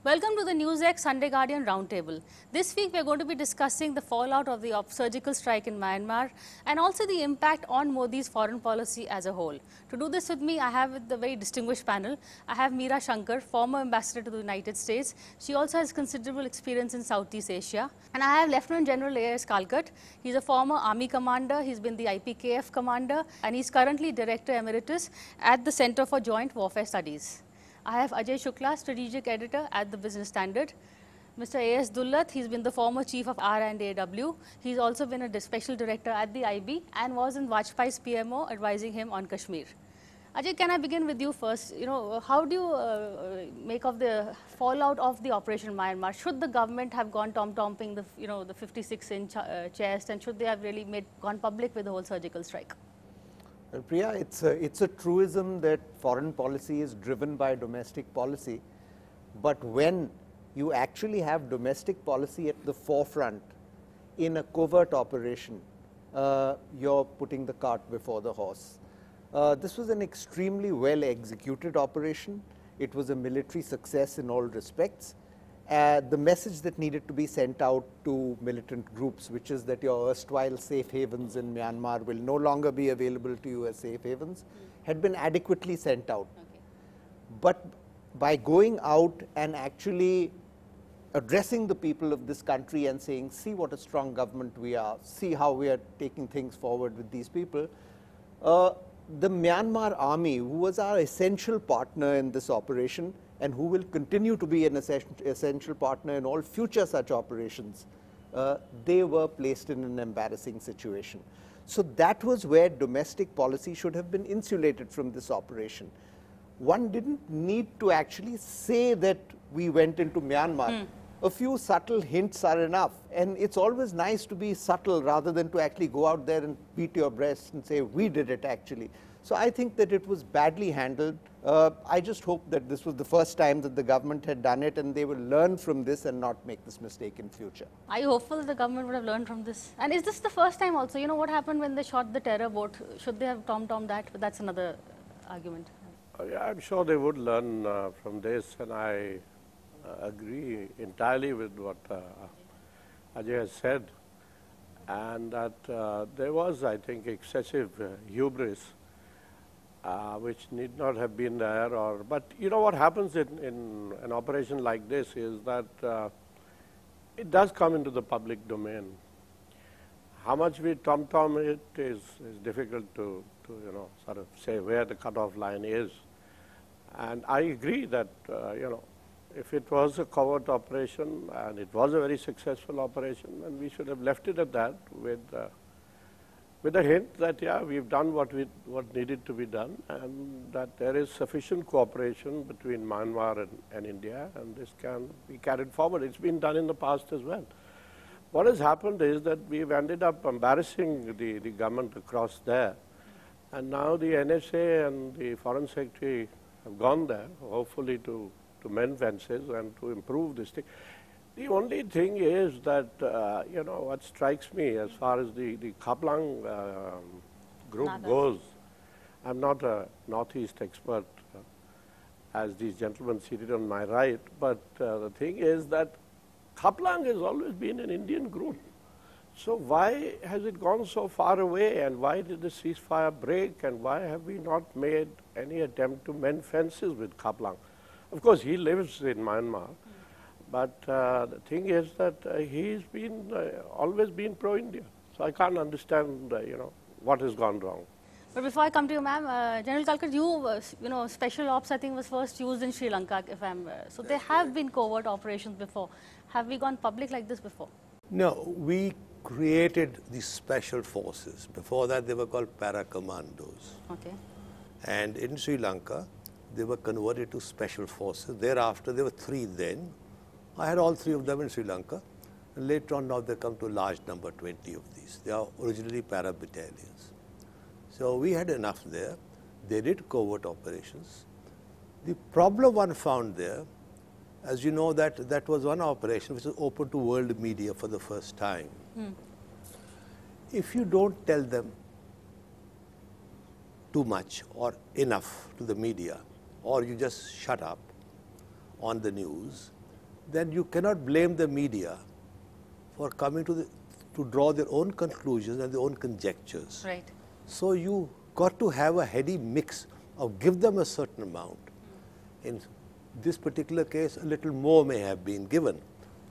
Welcome to the NewsX Sunday Guardian Roundtable. This week we are going to be discussing the fallout of the surgical strike in Myanmar and also the impact on Modi's foreign policy as a whole. To do this with me, I have the very distinguished panel. I have Meera Shankar, former ambassador to the United States. She also has considerable experience in Southeast Asia. And I have Lieutenant General A.S. Kalkat. He's a former army commander. He's been the IPKF commander and he's currently Director Emeritus at the Center for Joint Warfare Studies. I have Ajay Shukla, Strategic Editor at the Business Standard. Mr. A.S. Dullat, he's been the former Chief of R&AW. He's also been a Special Director at the IB and was in Vajpayee's PMO advising him on Kashmir. Ajay, can I begin with you first? How do you make of the fallout of the Operation Myanmar? Should the government have gone tom-tomping the 56-inch chest, and should they have really gone public with the whole surgical strike? Well, Priya, it's a truism that foreign policy is driven by domestic policy, but when you actually have domestic policy at the forefront in a covert operation, you're putting the cart before the horse. This was an extremely well executed operation. It was a military success in all respects. The message that needed to be sent out to militant groups, which is that your erstwhile safe havens in Myanmar will no longer be available to you as safe havens, had been adequately sent out. Okay. But by going out and actually addressing the people of this country and saying, see what a strong government we are, see how we are taking things forward with these people, the Myanmar army, who was our essential partner in this operation, and who will continue to be an essential partner in all future such operations, they were placed in an embarrassing situation. So that was where domestic policy should have been insulated from this operation. One didn't need to actually say that we went into Myanmar. A few subtle hints are enough, and it's always nice to be subtle rather than to actually go out there and beat your breast and say, we did it actually. So I think that it was badly handled. I just hope that this was the first time that the government had done it and they will learn from this and not make this mistake in future. Are you hopeful that the government would have learned from this? And is this the first time also? You know what happened when they shot the terror boat? Should they have tom-tommed that? But that's another argument. Yeah, I'm sure they would learn from this, and I agree entirely with what Ajay has said, and that there was, I think, excessive hubris which need not have been there. But you know what happens in an operation like this is that it does come into the public domain. How much we tom-tom it is difficult to sort of say where the cutoff line is. And I agree that if it was a covert operation and it was a very successful operation, then we should have left it at that with a hint that, yeah, we've done what needed to be done, and that there is sufficient cooperation between Myanmar and India, and this can be carried forward. It's been done in the past as well. What has happened is that we've ended up embarrassing the government across there, and now the NSA and the Foreign Secretary have gone there, hopefully to mend fences and to improve this thing. The only thing is that, what strikes me as far as the Khaplang group goes, I'm not a Northeast expert as these gentlemen seated on my right, but the thing is that Khaplang has always been an Indian group. So why has it gone so far away, and why did the ceasefire break, and why have we not made any attempt to mend fences with Khaplang? Of course, he lives in Myanmar, but the thing is that he's been always been pro-India. So I can't understand, what has gone wrong. But before I come to you, ma'am, General Kalkat, special ops, I think, was first used in Sri Lanka, if I'm so there have been covert operations before. Have we gone public like this before? No, we created the special forces. Before that, they were called para-commandos. Okay. And in Sri Lanka, they were converted to special forces. Thereafter, there were three then. I had all three of them in Sri Lanka. And later on, now they come to a large number, 20 of these. They are originally para-battalions. So we had enough there. They did covert operations. The problem one found there, as you know, that was one operation which was open to world media for the first time. If you don't tell them too much or enough to the media, or you just shut up on the news, then you cannot blame the media for coming to draw their own conclusions and their own conjectures. Right. So you got to have a heady mix of give them a certain amount. In this particular case, a little more may have been given.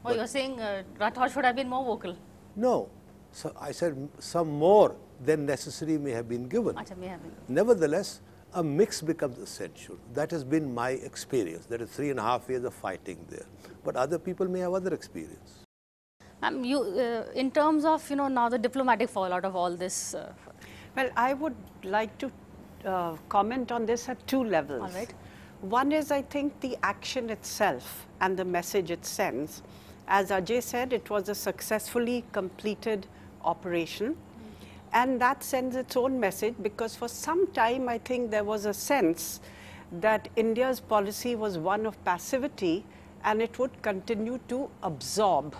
Oh, you're saying Rathod should have been more vocal? No. So I said some more than necessary may have been given. Achha, may have been. Nevertheless, a mix becomes essential. That has been my experience. That is 3.5 years of fighting there. But other people may have other experience. In terms of, now the diplomatic fallout of all this. Well, I would like to comment on this at two levels. All right. One is, I think, the action itself and the message it sends. As Ajay said, it was a successfully completed operation. And that sends its own message, because for some time, I think there was a sense that India's policy was one of passivity, and it would continue to absorb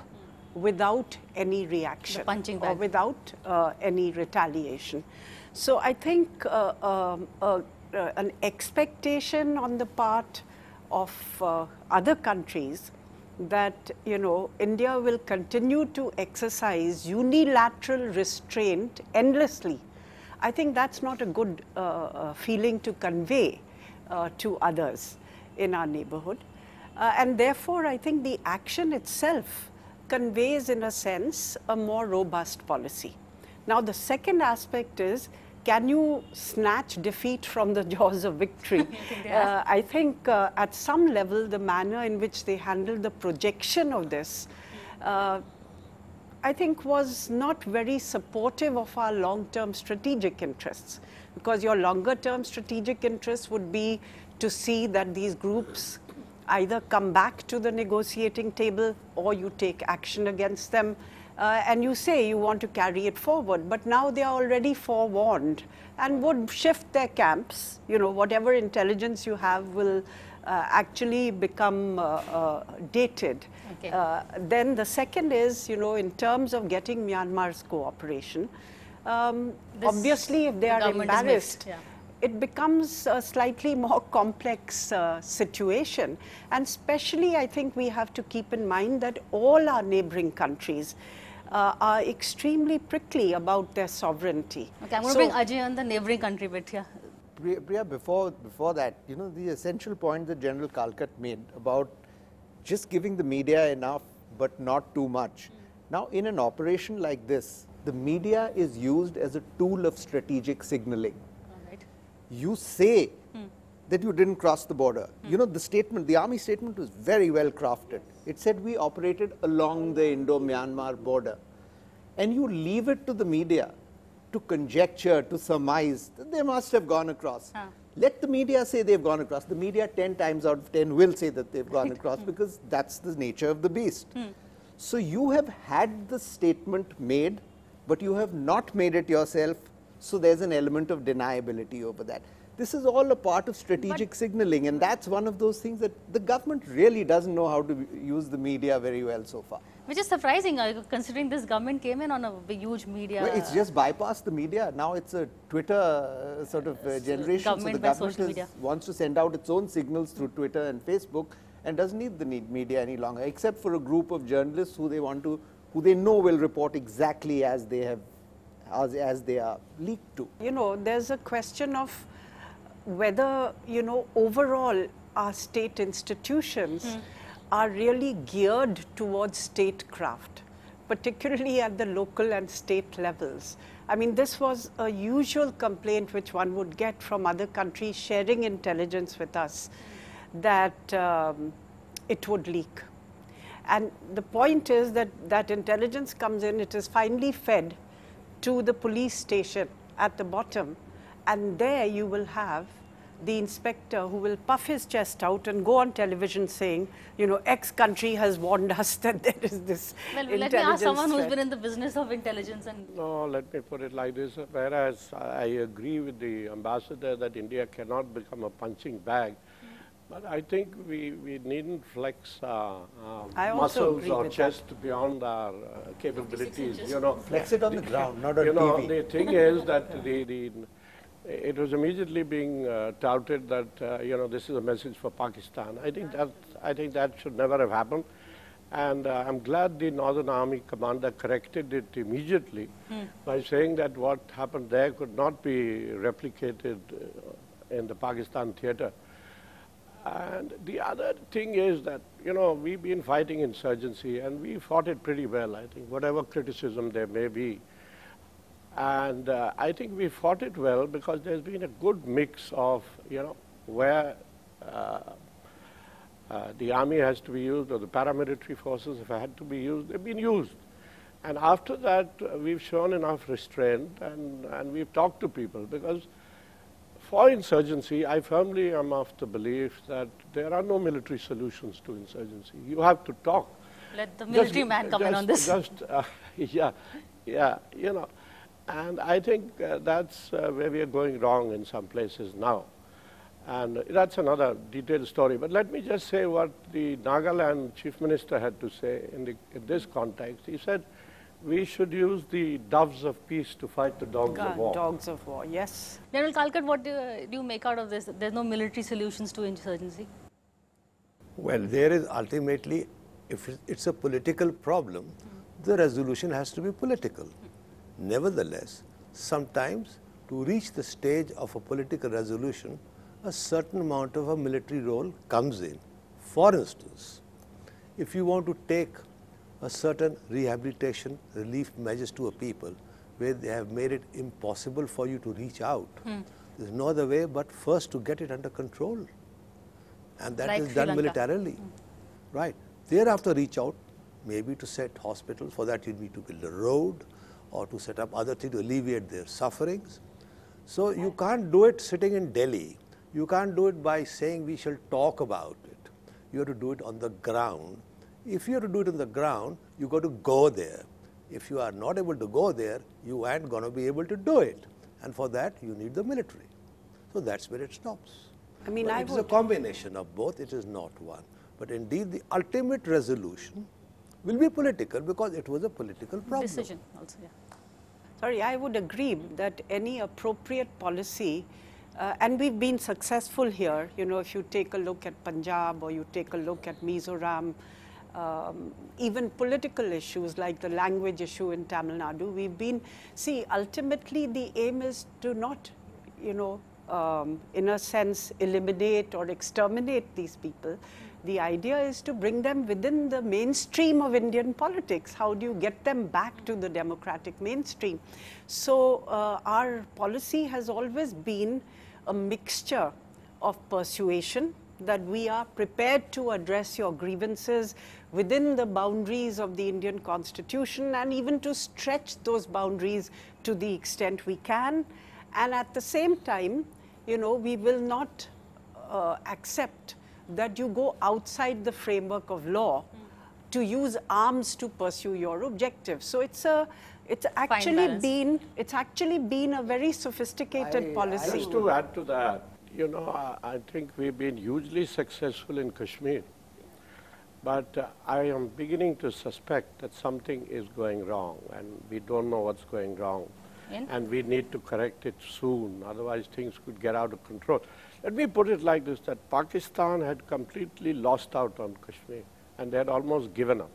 without any reaction or without any retaliation. So I think an expectation on the part of other countries that, India will continue to exercise unilateral restraint endlessly, I think that's not a good feeling to convey to others in our neighborhood. And therefore, I think the action itself conveys, in a sense, a more robust policy. Now, the second aspect is, can you snatch defeat from the jaws of victory? I think at some level, the manner in which they handled the projection of this, I think was not very supportive of our long-term strategic interests. Because your longer-term strategic interests would be to see that these groups either come back to the negotiating table or you take action against them. And you say you want to carry it forward, but now they are already forewarned and would shift their camps. Whatever intelligence you have will actually become dated. Okay. Then the second is, in terms of getting Myanmar's cooperation, obviously if they are embarrassed, it becomes a slightly more complex situation. And especially, I think we have to keep in mind that all our neighboring countries are extremely prickly about their sovereignty. Okay, I'm going to bring Ajay on the neighboring country bit here. Priya, before that, the essential point that General Kalkat made about just giving the media enough, but not too much. Now, in an operation like this, the media is used as a tool of strategic signaling. You say that you didn't cross the border. The statement, the army statement was very well crafted. It said we operated along the Indo-Myanmar border. And you leave it to the media to conjecture, to surmise that they must have gone across. Let the media say they've gone across. The media 10 times out of 10 will say that they've gone across because that's the nature of the beast. So you have had the statement made, but you have not made it yourself. So there's an element of deniability over that. This is all a part of strategic signaling, and that's one of those things that the government really doesn't know how to use the media very well so far. Which is surprising, considering this government came in on a huge media. Well, it's just bypassed the media. Now it's a Twitter sort of generation. So the government wants to send out its own signals through Twitter and Facebook and doesn't need the media any longer, except for a group of journalists who they know will report exactly as they have, as they are leaked to. There's a question of whether, overall our state institutions are really geared towards statecraft, particularly at the local and state levels. I mean, this was a usual complaint which one would get from other countries sharing intelligence with us, that it would leak. And the point is that that intelligence comes in, it is finally fed to the police station at the bottom, and there you will have the inspector who will puff his chest out and go on television saying, X country has warned us that there is this intelligence let me ask someone who's threat. been in the business of intelligence. No, let me put it like this. Whereas I agree with the ambassador that India cannot become a punching bag, but I think we needn't flex muscles or chest beyond our capabilities. Flex it on the ground, not on TV. The thing is that it was immediately being touted that this is a message for Pakistan. I think that should never have happened. And I'm glad the Northern Army commander corrected it immediately by saying that what happened there could not be replicated in the Pakistan theater. And the other thing is that, you know, we've been fighting insurgency and we fought it pretty well, I think, whatever criticism there may be. And I think we fought it well because there's been a good mix of, you know, where the army has to be used or the paramilitary forces have had to be used, they've been used. And after that, we've shown enough restraint and we've talked to people because for insurgency, I firmly am of the belief that there are no military solutions to insurgency. You have to talk. Let the military man come in on this. Yeah, you know. And I think that's where we are going wrong in some places now. And that's another detailed story. But let me just say what the Nagaland chief minister had to say in this context. He said, we should use the doves of peace to fight the dogs of war. Dogs of war, yes. General Kalkat, what do you make out of this? There's no military solutions to insurgency? Well, there is ultimately, if it's a political problem, the resolution has to be political. Nevertheless, sometimes to reach the stage of a political resolution, a certain amount of a military role comes in. For instance, if you want to take a certain rehabilitation relief measures to a people where they have made it impossible for you to reach out, there's no other way but first to get it under control. And that is done militarily. Right. Thereafter reach out, maybe to set hospitals. For that you need to build a road or to set up other things to alleviate their sufferings. So you can't do it sitting in Delhi. You can't do it by saying we shall talk about it. You have to do it on the ground. If you have to do it on the ground, you got to go there. If you are not able to go there, you aren't going to be able to do it. And for that, you need the military. So that's where it stops. I mean, it's a combination of both. It is not one. But indeed, the ultimate resolution will be political because it was a political problem. Decision also, yeah. Sorry, I would agree that any appropriate policy, and we've been successful here, you know, if you take a look at Punjab or you take a look at Mizoram, even political issues like the language issue in Tamil Nadu, we've been, see, ultimately the aim is to not, you know, in a sense, eliminate or exterminate these people. The idea is to bring them within the mainstream of Indian politics. How do you get them back to the democratic mainstream? So our policy has always been a mixture of persuasion, that we are prepared to address your grievances within the boundaries of the Indian Constitution and even to stretch those boundaries to the extent we can. And at the same time, you know, we will not accept that you go outside the framework of law to use arms to pursue your objectives. So it's actually been a very sophisticated policy. Just to add to that, you know, I think we've been hugely successful in Kashmir, but I am beginning to suspect that something is going wrong, and we don't know what's going wrong. And we need to correct it soon, otherwise things could get out of control. Let me put it like this, that Pakistan had completely lost out on Kashmir, and they had almost given up.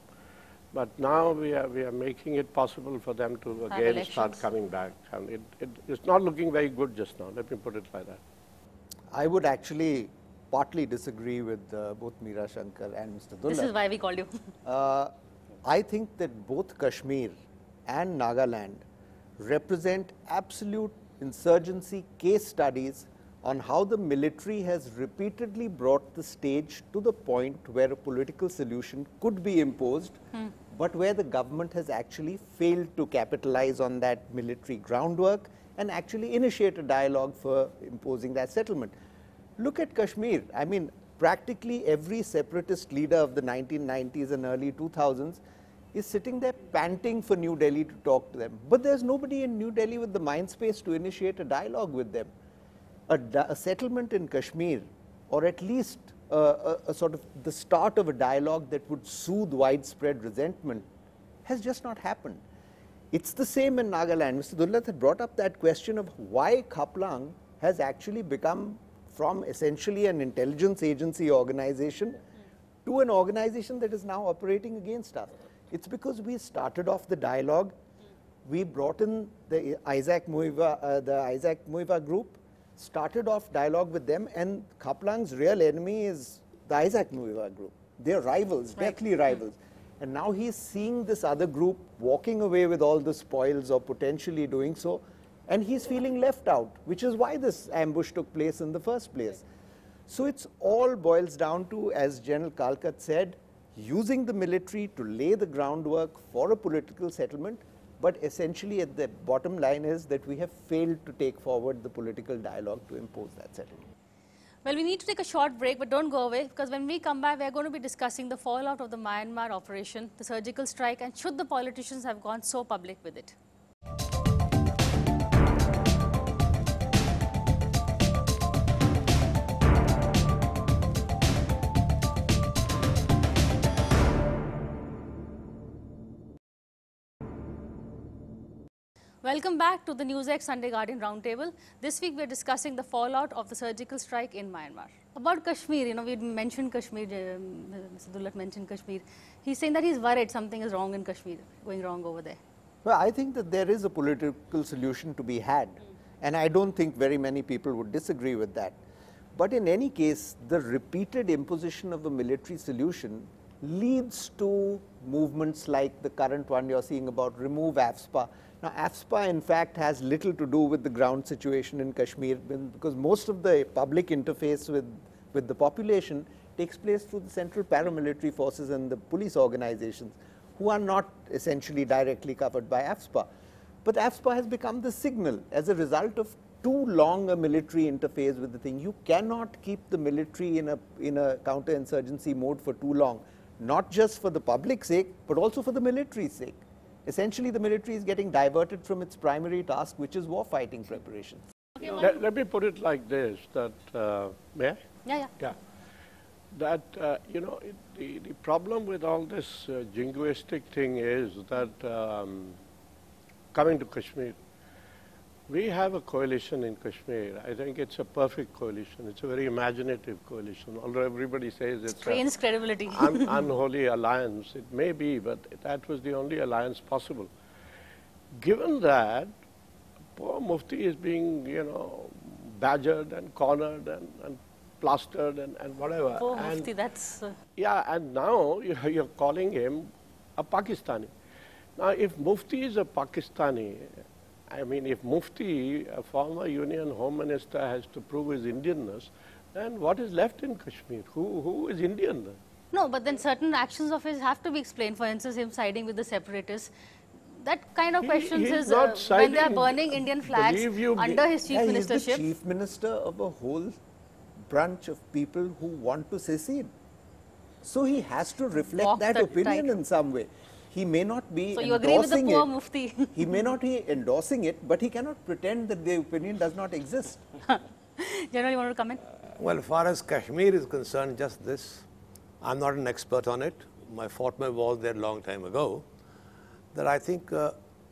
But now we are making it possible for them to again start coming back. And it's not looking very good just now, let me put it like that. I would actually partly disagree with both Meera Shankar and Mr. Dullat. This is why we called you. I think that both Kashmir and Nagaland represent absolute insurgency case studies on how the military has repeatedly brought the stage to the point where a political solution could be imposed, but where the government has actually failed to capitalize on that military groundwork and actually initiate a dialogue for imposing that settlement. Look at Kashmir. I mean, practically every separatist leader of the 1990s and early 2000s is sitting there panting for New Delhi to talk to them. But there's nobody in New Delhi with the mind space to initiate a dialogue with them. A settlement in Kashmir, or at least a sort of the start of a dialogue that would soothe widespread resentment, has just not happened. It's the same in Nagaland. Mr. Dullat had brought up that question of why Khaplang has actually become from essentially an intelligence agency organization to an organization that is now operating against us. It's because we started off the dialogue. We brought in the Isaac Muiva group, started off dialogue with them, and Khaplang's real enemy is the Isaac Muiva group. They're rivals, deadly rivals. And now he's seeing this other group walking away with all the spoils or potentially doing so, and he's feeling left out, which is why this ambush took place in the first place. So it's all boils down to, as General Kalkat said, using the military to lay the groundwork for a political settlement, but essentially at the bottom line is that we have failed to take forward the political dialogue to impose that settlement. Well, we need to take a short break, but don't go away, because when we come back, we are going to be discussing the fallout of the Myanmar operation, the surgical strike, and should the politicians have gone so public with it. Welcome back to the NewsX Sunday Guardian Roundtable. This week we are discussing the fallout of the surgical strike in Myanmar. About Kashmir, we mentioned Kashmir, Mr. Dullat mentioned Kashmir. He's saying that he's worried something is wrong in Kashmir, going wrong over there. Well, I think that there is a political solution to be had, and I don't think very many people would disagree with that. But in any case, the repeated imposition of a military solution leads to movements like the current one you're seeing about remove AFSPA. Now, AFSPA, in fact, has little to do with the ground situation in Kashmir, because most of the public interface with the population takes place through the central paramilitary forces and the police organizations, who are not essentially directly covered by AFSPA. But AFSPA has become the signal as a result of too long a military interface with the thing. You cannot keep the military in a counterinsurgency mode for too long, not just for the public's sake, but also for the military's sake. Essentially, the military is getting diverted from its primary task, which is war fighting preparation. Okay, let me put it like this, that, may I? Yeah. That, the problem with all this jingoistic thing is that, coming to Kashmir, we have a coalition in Kashmir. I think it's a perfect coalition. It's a very imaginative coalition, although everybody says it's Strains credibility. unholy alliance. It may be, but that was the only alliance possible. Given that, poor Mufti is being, badgered and cornered and plastered and whatever. Poor Mufti, that's... Yeah, and now you're calling him a Pakistani. Now, if Mufti is a Pakistani, I mean, if Mufti, a former Union Home Minister, has to prove his Indianness, then what is left in Kashmir? Who is Indian then? No, but then certain actions of his have to be explained. For instance, him siding with the separatists. That kind of questions is when they are burning Indian flags under his chief ministership. He's the chief minister of a whole branch of people who want to secede. So he has to reflect that opinion in some way. He may not be so you agree with the poor Mufti? He may not be endorsing it, but he cannot pretend that the opinion does not exist. General, you want to comment? Well, as far as Kashmir is concerned, just this. I'm not an expert on it. My former was there a long time ago. That I think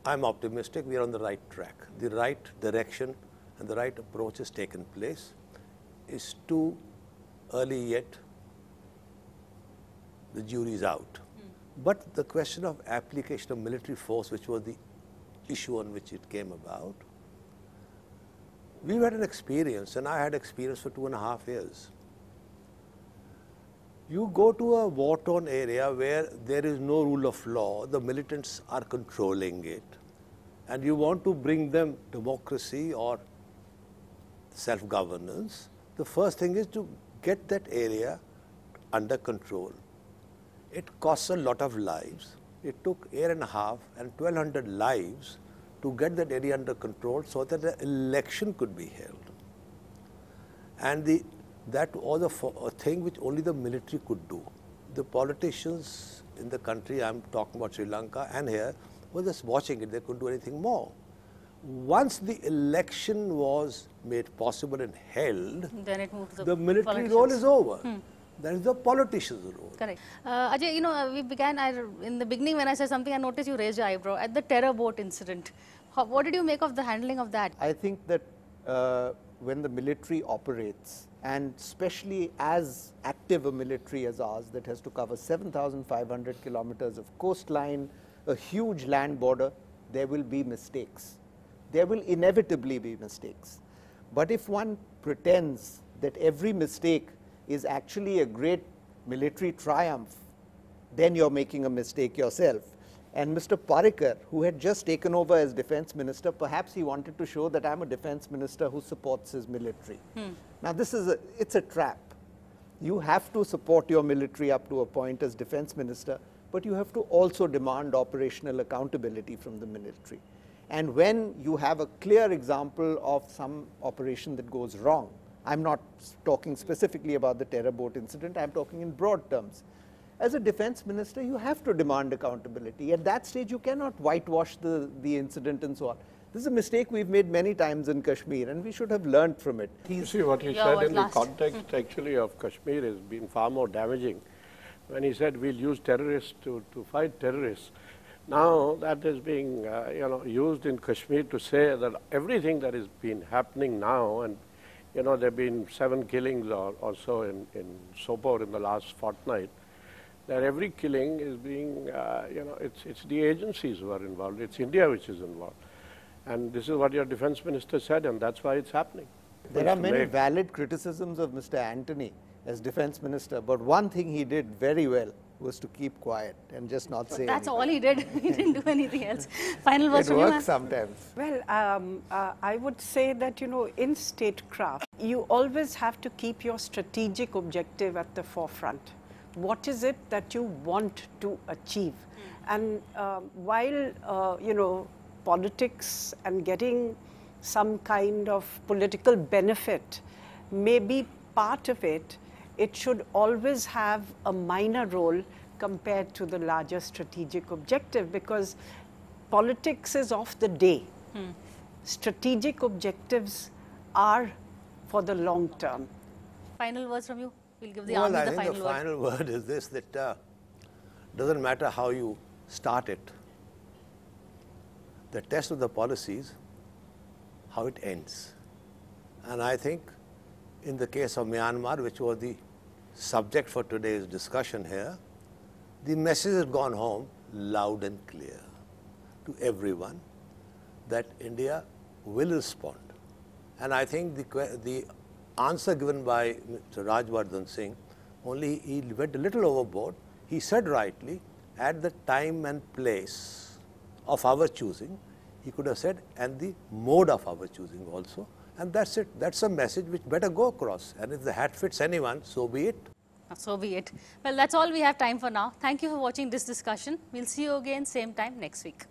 I'm optimistic we are on the right track. The right direction and the right approach has taken place. It's too early yet. The jury is out. But the question of application of military force, which was the issue on which it came about, we've had an experience, and I had experience for 2.5 years. You go to a war-torn area where there is no rule of law, the militants are controlling it, and you want to bring them democracy or self-governance, the first thing is to get that area under control. It costs a lot of lives. It took 1.5 and 1,200 lives to get that area under control so that the election could be held. And that was a thing which only the military could do. The politicians in the country, I'm talking about Sri Lanka and here, were just watching it. They couldn't do anything more. Once the election was made possible and held, then it moved to the military role is over. That is the politician's role. Correct. Ajay, we began, in the beginning when I said something, I noticed you raised your eyebrow at the terror boat incident. What did you make of the handling of that? I think that when the military operates, and especially as active a military as ours that has to cover 7,500 kilometers of coastline, a huge land border, there will be mistakes. There will inevitably be mistakes. But if one pretends that every mistake is actually a great military triumph, then you're making a mistake yourself. And Mr. Parrikar, who had just taken over as defense minister, perhaps he wanted to show that I'm a defense minister who supports his military. Now this is it's a trap. You have to support your military up to a point as defense minister, but you have to also demand operational accountability from the military. And when you have a clear example of some operation that goes wrong, I'm not talking specifically about the terror boat incident, I'm talking in broad terms. As a defense minister, you have to demand accountability. At that stage, you cannot whitewash the incident and so on. This is a mistake we've made many times in Kashmir, and we should have learned from it. You see, what he said in the context actually of Kashmir has been far more damaging. When he said we'll use terrorists to fight terrorists, now that is being used in Kashmir to say that everything that has been happening now, and there have been 7 killings or so in Sopore in the last fortnight, that every killing is being, it's the agencies who are involved, it's India which is involved. And this is what your defense minister said, and that's why it's happening. There are many valid criticisms of Mr. Antony as defense minister, but one thing he did very well was to keep quiet and just not say That's anything. all he did. He didn't do anything else. Final words It from you, works ma'am? sometimes. Well, I would say that, in statecraft, you always have to keep your strategic objective at the forefront. What is it that you want to achieve? And while, politics and getting some kind of political benefit may be part of it, it should always have a minor role compared to the larger strategic objective, because politics is of the day. Strategic objectives are for the long term. Final words from you? We'll give the Well, army I the think final the word. final word is this, that doesn't matter how you start it. The test of the policy is how it ends. And I think in the case of Myanmar, which was the subject for today's discussion here, the message has gone home loud and clear to everyone that India will respond. And I think the answer given by Mr. Rajvardhan Singh, only he went a little overboard. He said rightly, at the time and place of our choosing, he could have said, and the mode of our choosing also. And that's it. That's a message which better go across. And if the hat fits anyone, so be it. So be it. Well, that's all we have time for now. Thank you for watching this discussion. We'll see you again same time next week.